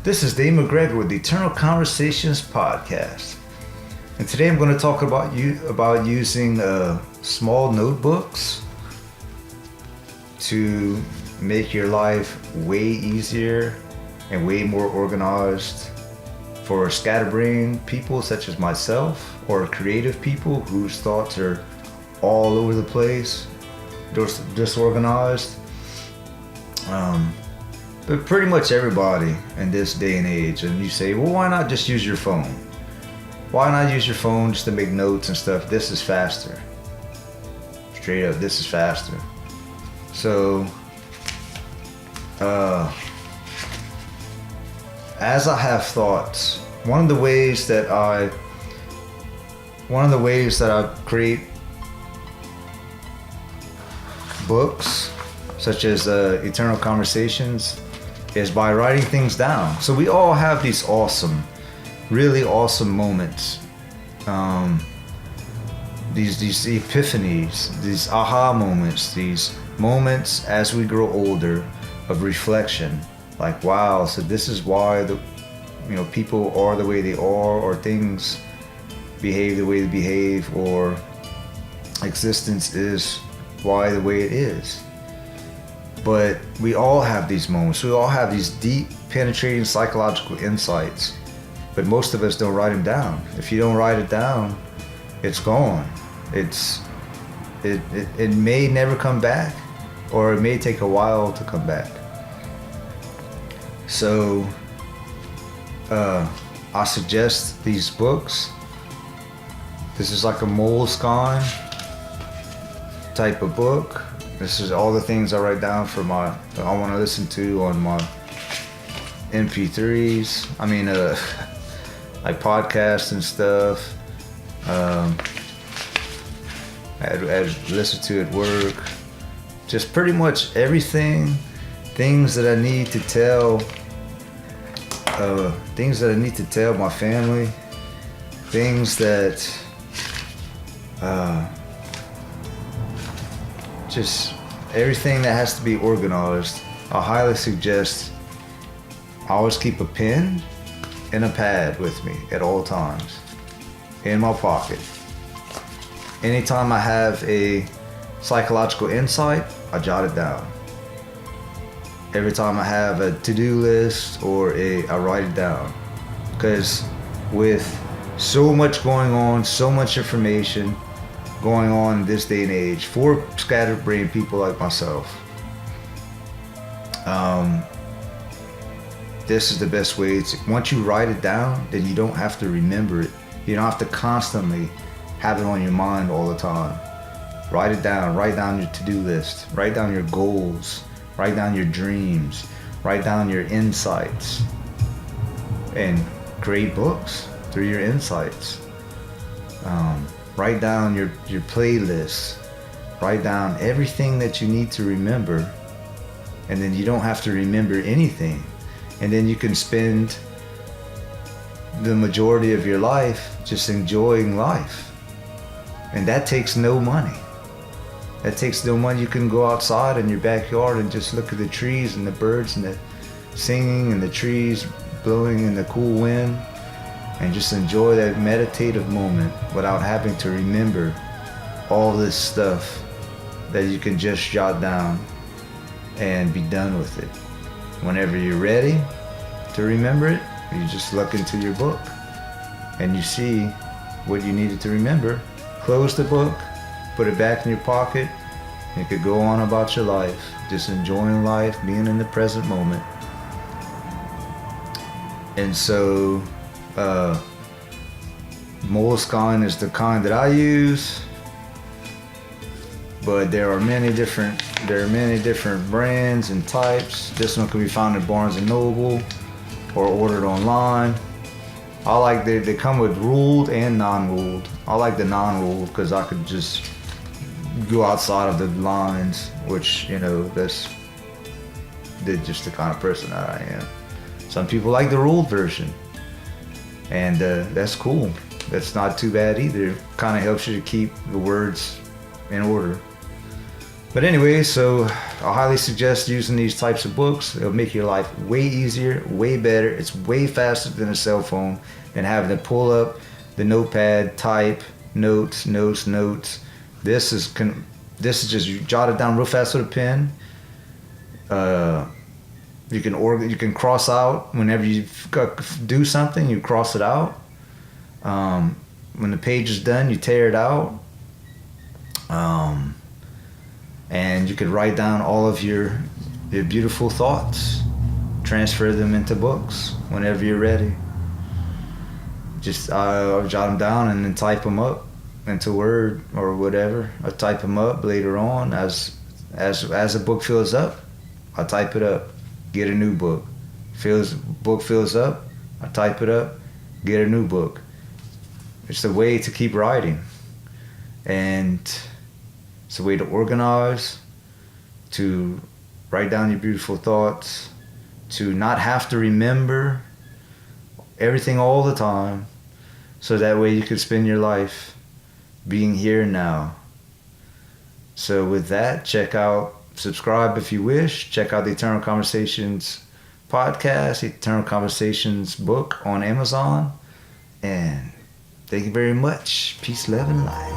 This is Dave McGregor with the Eternal Conversations podcast, and today I'm going to talk about using small notebooks to make your life way easier and way more organized for scatterbrained people such as myself, or creative people whose thoughts are all over the place, disorganized. But pretty much everybody in this day and age. And you say, well, why not just use your phone? Why not use your phone just to make notes and stuff? This is faster. Straight up, this is faster. So, as I have thoughts, one of the ways that I create books, such as Eternal Conversations, is by writing things down. So we all have these really awesome moments, these epiphanies, these aha moments, these moments as we grow older of reflection. Like, wow, so this is why people are the way they are, or things behave the way they behave, or existence is why the way it is. But we all have these moments. We all have these deep, penetrating psychological insights. But most of us don't write them down. If you don't write it down, it's gone. It may never come back, or it may take a while to come back. So I suggest these books. This is like a Moleskine type of book. This is all the things I write down I want to listen to on my MP3s. Like podcasts and stuff. I listen to at work. Just pretty much everything. Things that I need to tell. My family. Things that. Just everything that has to be organized. I highly suggest I always keep a pen and a pad with me at all times in my pocket. Anytime I have a psychological insight, I jot it down. Every time I have a to-do list I write it down. Because with so much going on, so much information going on in this day and age for scatterbrained people like myself, this is the best way. Once you write it down, then you don't have to remember it. You don't have to constantly have it on your mind all the time. Write it down. Write down your to-do list. Write down your goals. Write down your dreams. Write down your insights. And create books through your insights. Write down your playlists. Write down everything that you need to remember. And then you don't have to remember anything. And then you can spend the majority of your life just enjoying life. And that takes no money. You can go outside in your backyard and just look at the trees and the birds and the singing and the trees blowing in the cool wind, and just enjoy that meditative moment without having to remember all this stuff that you can just jot down and be done with it. Whenever you're ready to remember it, you just look into your book and you see what you needed to remember. Close the book, put it back in your pocket, and you could go on about your life, just enjoying life, being in the present moment. And so Moleskine is the kind that I use, but there are many different brands and types. This one can be found at Barnes & Noble or ordered online. I like they come with ruled and non-ruled. I like the non-ruled because I could just go outside of the lines, which, that's just the kind of person that I am. Some people like the ruled version, and that's cool. That's not too bad either. Kind of helps you to keep the words in order. But anyway, so I highly suggest using these types of books. It'll make your life way easier, way better. It's way faster than a cell phone and having to pull up the notepad, type, notes. This is just you jot it down real fast with a pen. You can cross out whenever you do something. You cross it out. When the page is done, you tear it out. And you could write down all of your beautiful thoughts, transfer them into books whenever you're ready. Just jot them down and then type them up into Word or whatever. I type them up later on as a book fills up. I type it up, get a new book. Book fills up, I type it up, get a new book. It's a way to keep writing, and it's a way to organize, to write down your beautiful thoughts, to not have to remember everything all the time, so that way you could spend your life being here and now. So with that, subscribe if you wish. Check out the Eternal Conversations podcast, Eternal Conversations book on Amazon. And thank you very much. Peace, love, and light.